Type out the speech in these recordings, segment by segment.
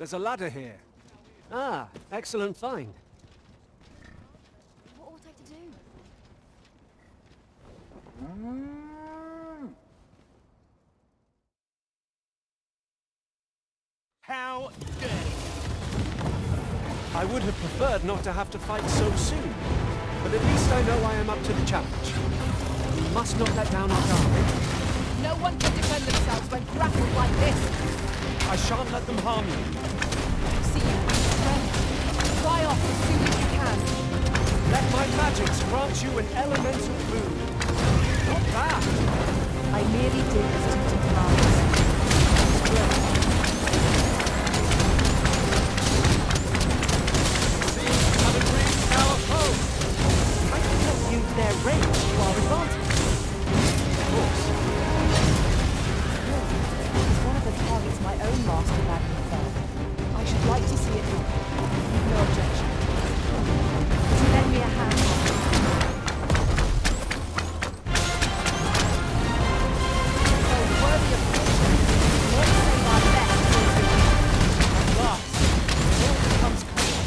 There's a ladder here. Ah, excellent find. What ought I to do? How dare you! I would have preferred not to have to fight so soon, but at least I know I am up to the challenge. We must not let down our guard. No one can defend themselves when grappled like this. I shan't let them harm you. See you, friend. Fly off as soon as you can. Let my magics grant you an elemental boon. Not that! I merely did as duty demands. I can not use their range to our advantage. Of course. It's one of the targets my own master bade me fell. I should like to see it done. No objection. Would you lend me a hand? So worthy of caution. Let's save our best for you. At last, it all becomes clear.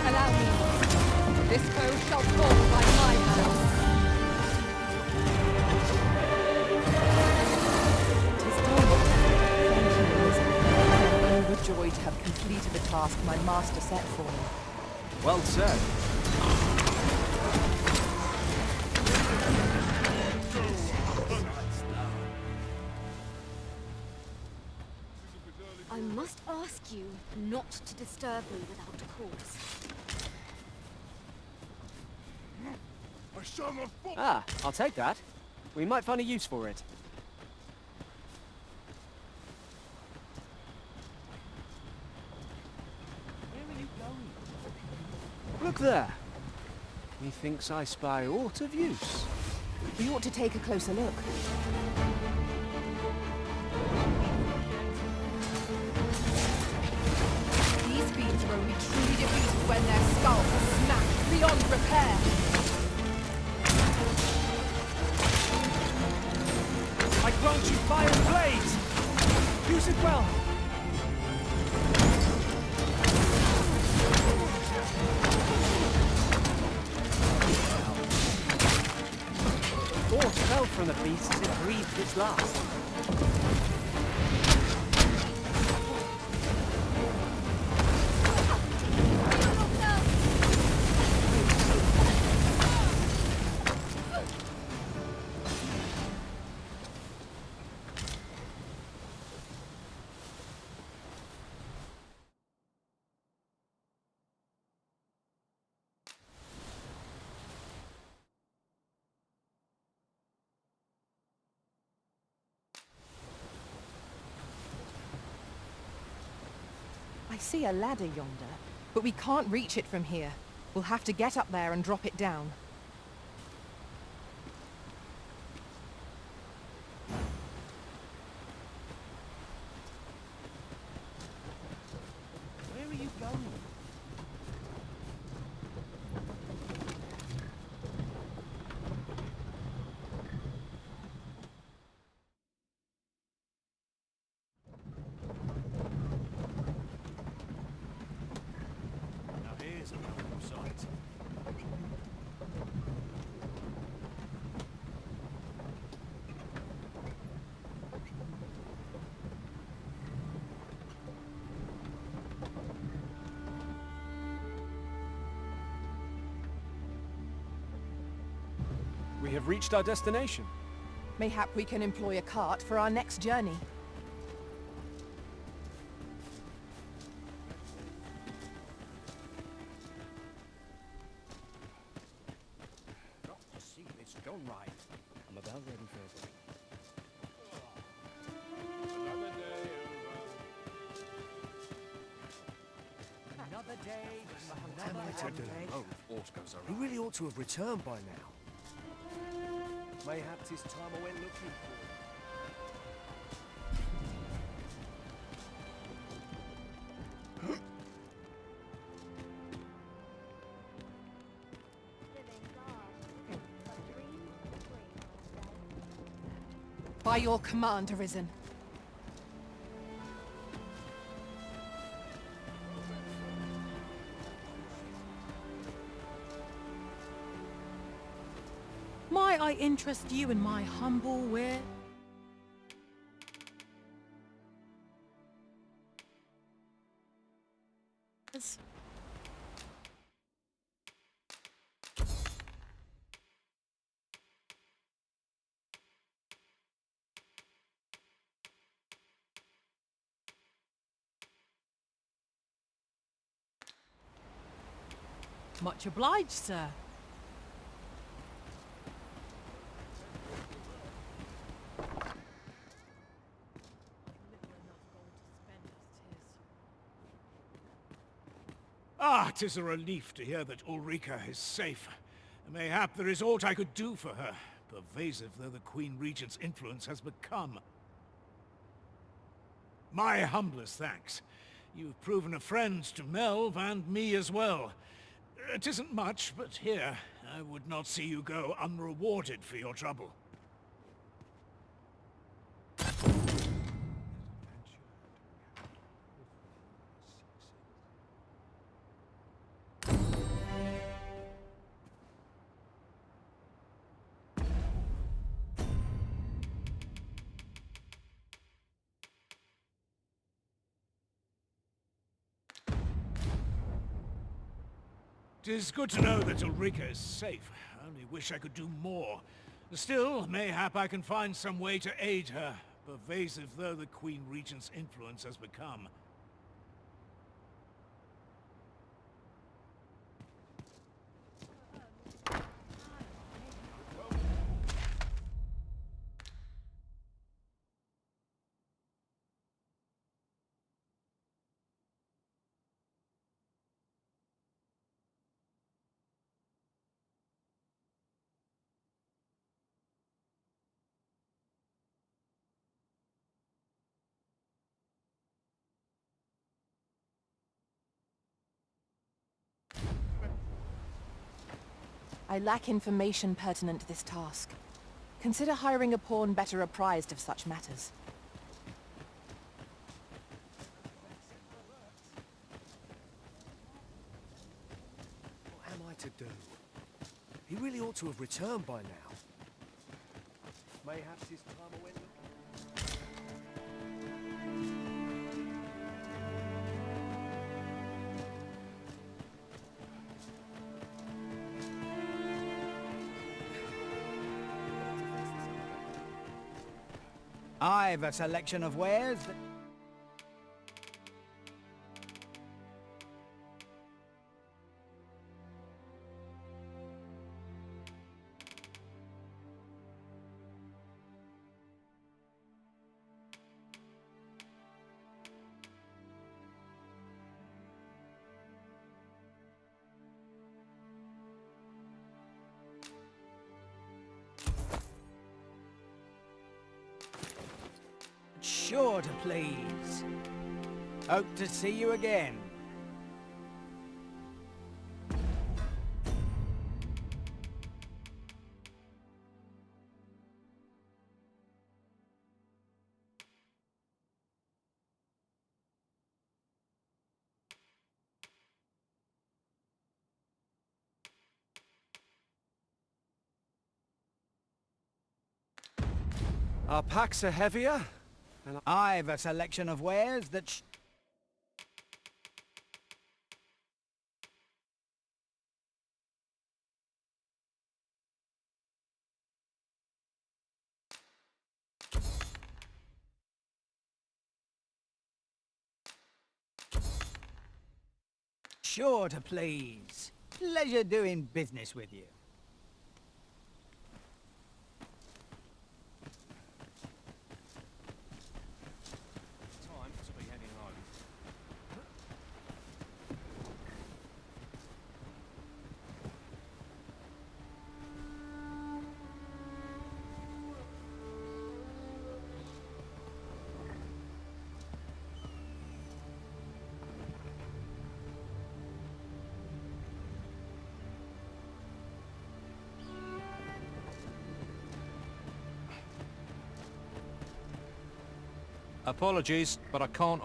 Allow me. This foe shall fall by my hands. Tis done. Thank you, Elizabeth. I am overjoyed to have completed the task my master set for me. Well said. I must ask you not to disturb me without cause. Ah, I'll take that. We might find a use for it. Where are you going? Look there. Methinks I spy aught of use. We ought to take a closer look. These beings are only truly defeated when their skulls are smashed beyond repair. I grant you fire and blaze! Use it well! Aught fell from the beast as it breathed its last. I see a ladder yonder, but we can't reach it from here. We'll have to get up there and drop it down. Where are you going? Now here's a welcome sight. We have reached our destination. Mayhap we can employ a cart for our next journey. Got to see this done right. I'm about ready for a break. Another day, another day. He really ought to have returned by now. Mayhap 'tis time I went looking for it. Living God. But dreams are free. By your command, Arisen. Might I interest you in my humble wares? Much obliged, sir. Ah, 'tis a relief to hear that Ulrika is safe. Mayhap there is aught I could do for her, pervasive though the Queen Regent's influence has become. My humblest thanks. You've proven a friend to Melve and me as well. It isn't much, but here, I would not see you go unrewarded for your trouble. It is good to know that Ulrika is safe. I only wish I could do more. Still, mayhap I can find some way to aid her, pervasive though the Queen Regent's influence has become. I lack information pertinent to this task. Consider hiring a pawn better apprised of such matters. What am I to do? He really ought to have returned by now. Mayhaps his time I went looking. I've a selection of wares that... Sure to please. Hope to see you again. Our packs are heavier. I've a selection of wares that... Sure to please. Pleasure doing business with you. Time to be heading home. Apologies, but I can't...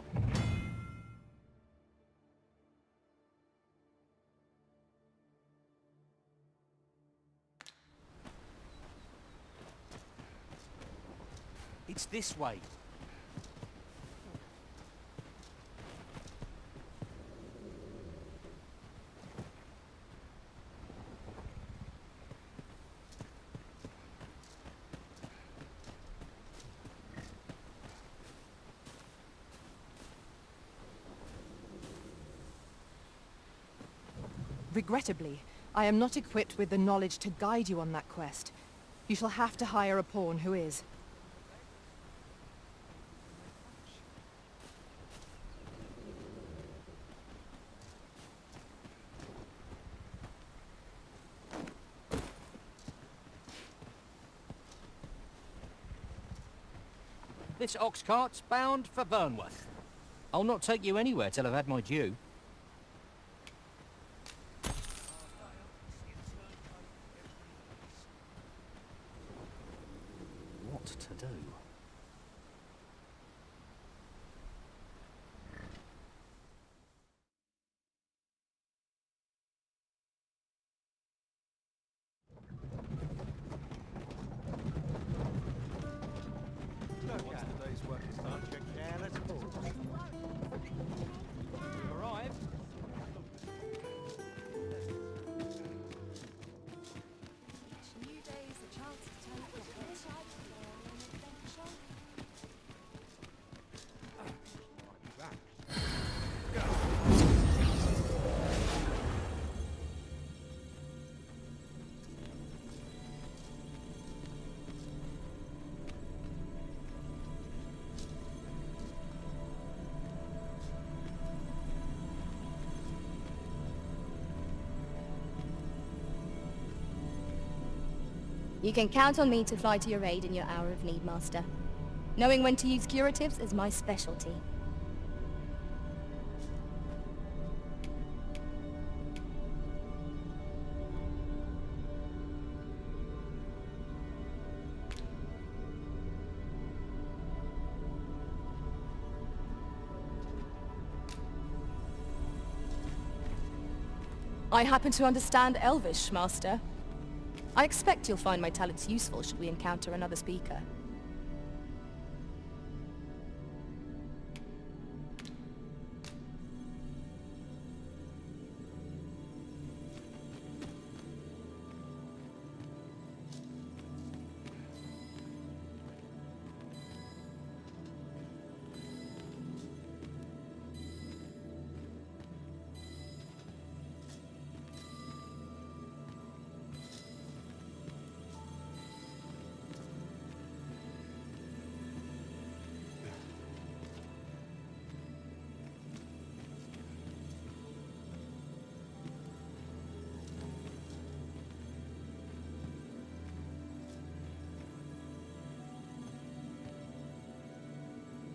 It's this way. Regrettably, I am not equipped with the knowledge to guide you on that quest. You shall have to hire a pawn who is. This ox cart's bound for Burnworth. I'll not take you anywhere till I've had my due. What to do? Once the day's work is done, check careless pause. We've arrived. New days, a chance to turn up your head. You can count on me to fly to your aid in your hour of need, Master. Knowing when to use curatives is my specialty. I happen to understand Elvish, Master. I expect you'll find my talents useful should we encounter another speaker.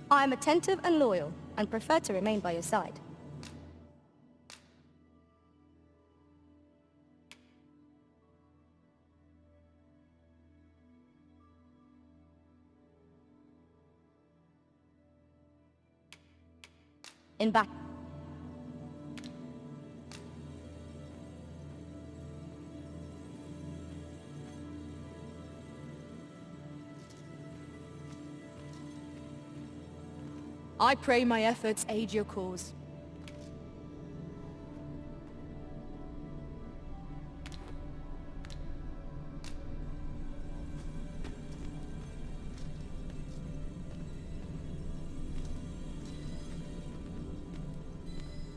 I am attentive and loyal, and prefer to remain by your side. In back. I pray my efforts aid your cause.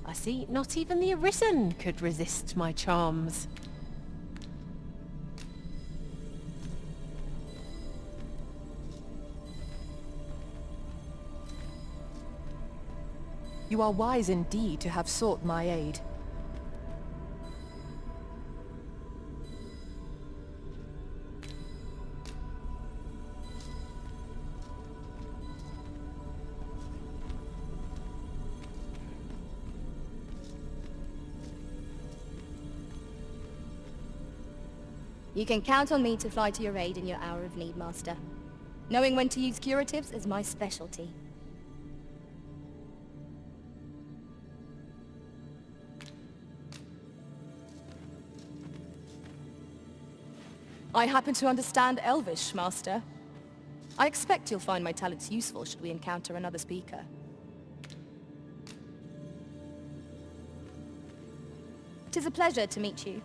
I see, not even the Arisen could resist my charms. You are wise indeed to have sought my aid. You can count on me to fly to your aid in your hour of need, Master. Knowing when to use curatives is my specialty. I happen to understand Elvish, Master. I expect you'll find my talents useful should we encounter another speaker. It is a pleasure to meet you.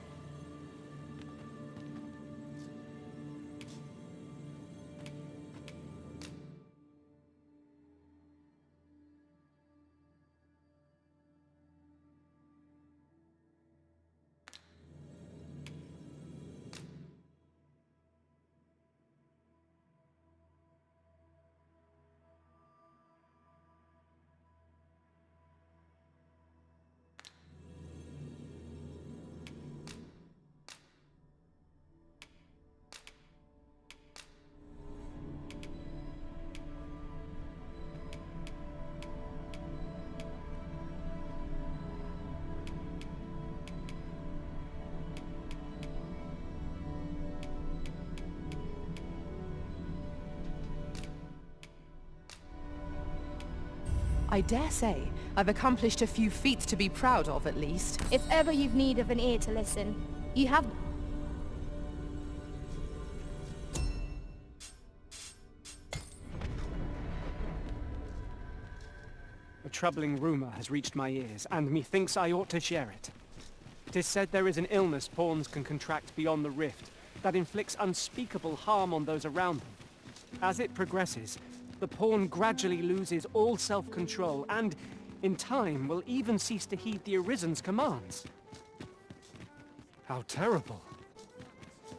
I dare say I've accomplished a few feats to be proud of, at least. If ever you've need of an ear to listen, you have... A troubling rumor has reached my ears, and methinks I ought to share it. 'Tis said there is an illness pawns can contract beyond the rift that inflicts unspeakable harm on those around them. As it progresses, the pawn gradually loses all self-control and, in time, will even cease to heed the Arisen's commands. How terrible.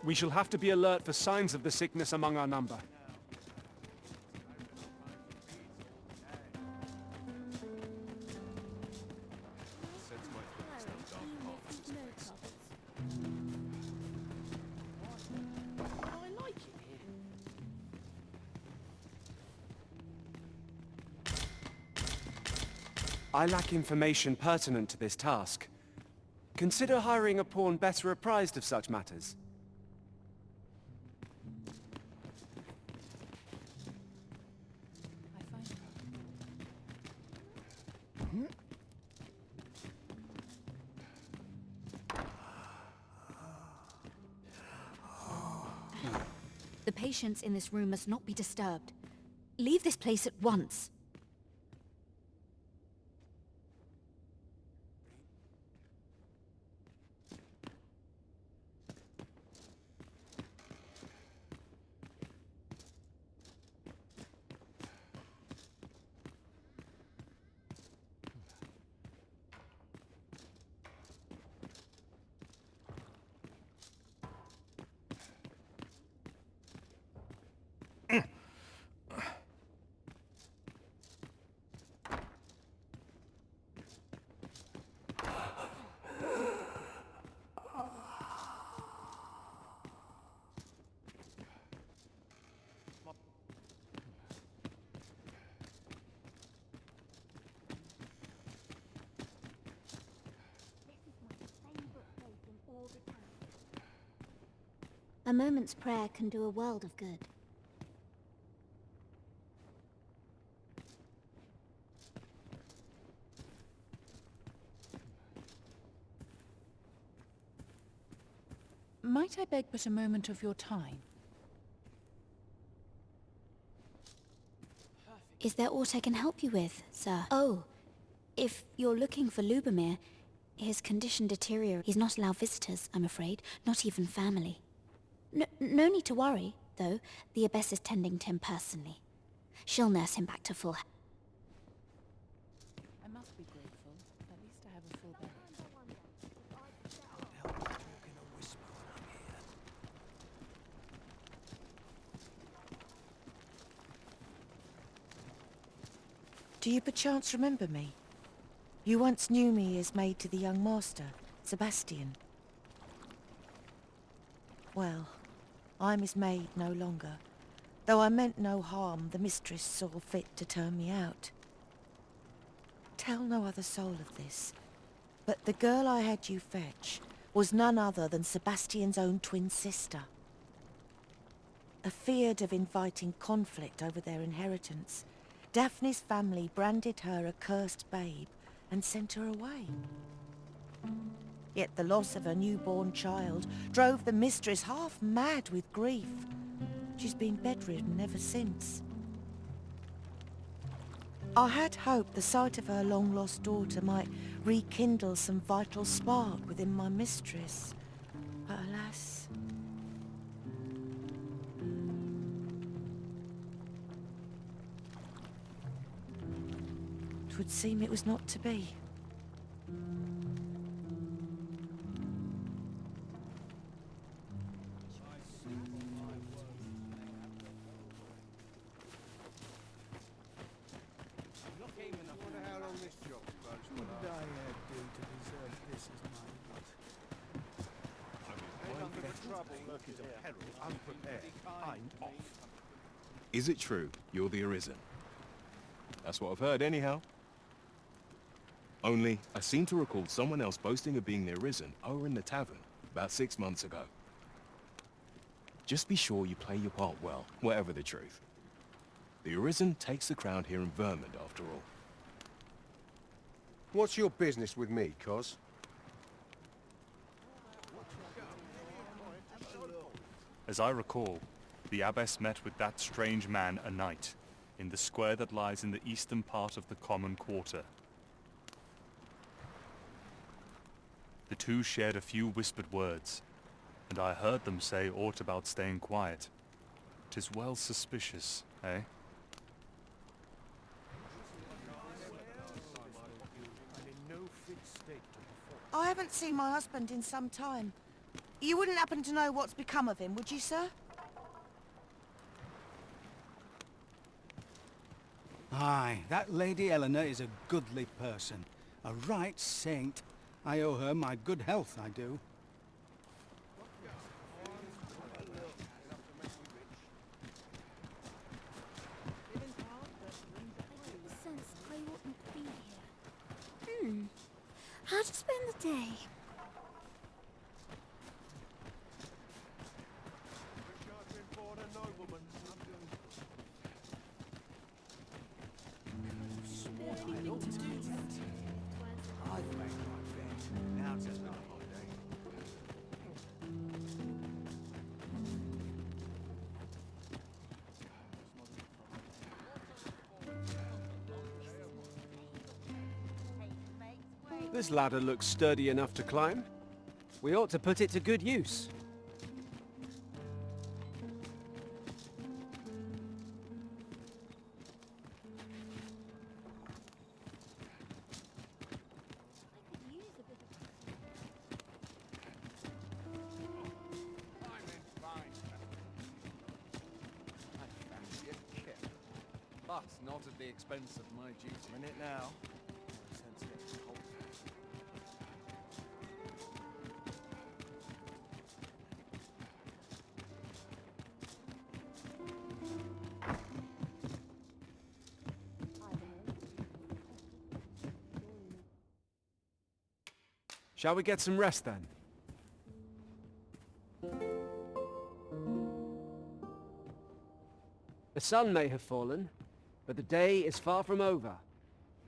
We shall have to be alert for signs of the sickness among our number. I lack information pertinent to this task. Consider hiring a pawn better apprised of such matters. The patients in this room must not be disturbed. Leave this place at once. A moment's prayer can do a world of good. Might I beg but a moment of your time? Is there aught I can help you with, sir? Oh, if you're looking for Lubomir, his condition deteriorates. He's not allowed visitors, I'm afraid, not even family. No need to worry, though. The Abbess is tending to him personally. She'll nurse him back to full health. I must be grateful. At least I have a full belly. Do you perchance remember me? You once knew me as maid to the young master, Sebastian. Well, I'm his maid no longer. Though I meant no harm, the mistress saw fit to turn me out. Tell no other soul of this, but the girl I had you fetch was none other than Sebastian's own twin sister. Afeard of inviting conflict over their inheritance, Daphne's family branded her a cursed babe and sent her away. Yet the loss of her newborn child drove the mistress half mad with grief. She's been bedridden ever since. I had hoped the sight of her long-lost daughter might rekindle some vital spark within my mistress. But alas... it would seem it was not to be. Is it true you're the Arisen? That's what I've heard anyhow. Only, I seem to recall someone else boasting of being the Arisen over in the tavern about 6 months ago. Just be sure you play your part well, whatever the truth. The Arisen takes the crown here in Vermund, after all. What's your business with me, Cos? As I recall, the abbess met with that strange man a night, in the square that lies in the eastern part of the common quarter. The two shared a few whispered words, and I heard them say aught about staying quiet. 'Tis well suspicious, eh? I haven't seen my husband in some time. You wouldn't happen to know what's become of him, would you, sir? Aye, that Lady Eleanor is a goodly person. A right saint. I owe her my good health, I do. Sense I oughtn't be here. How to spend the day? This ladder looks sturdy enough to climb. We ought to put it to good use. But not at the expense of my duty. Minute now. Shall we get some rest then? The sun may have fallen, but the day is far from over.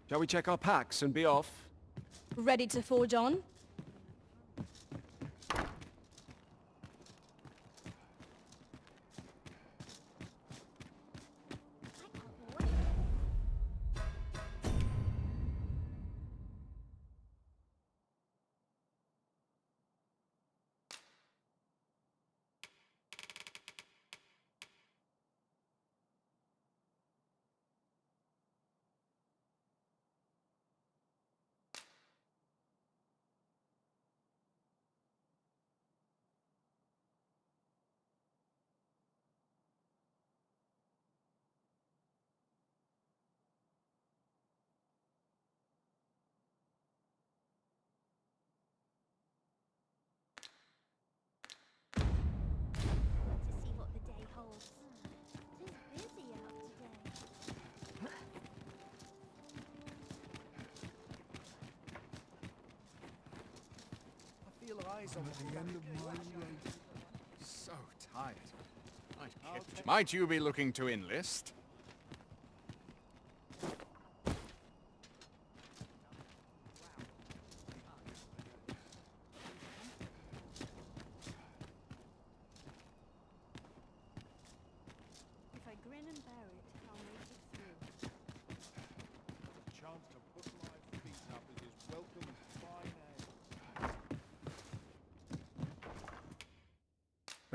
Shall we check our packs and be off? Ready to forge on? At the end of my road. So tired. Might you be looking to enlist?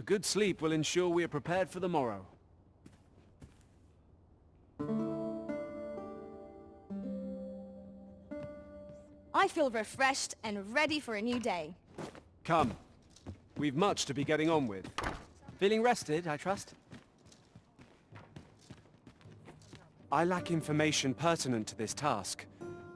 A good sleep will ensure we are prepared for the morrow. I feel refreshed and ready for a new day. Come. We've much to be getting on with. Feeling rested, I trust? I lack information pertinent to this task.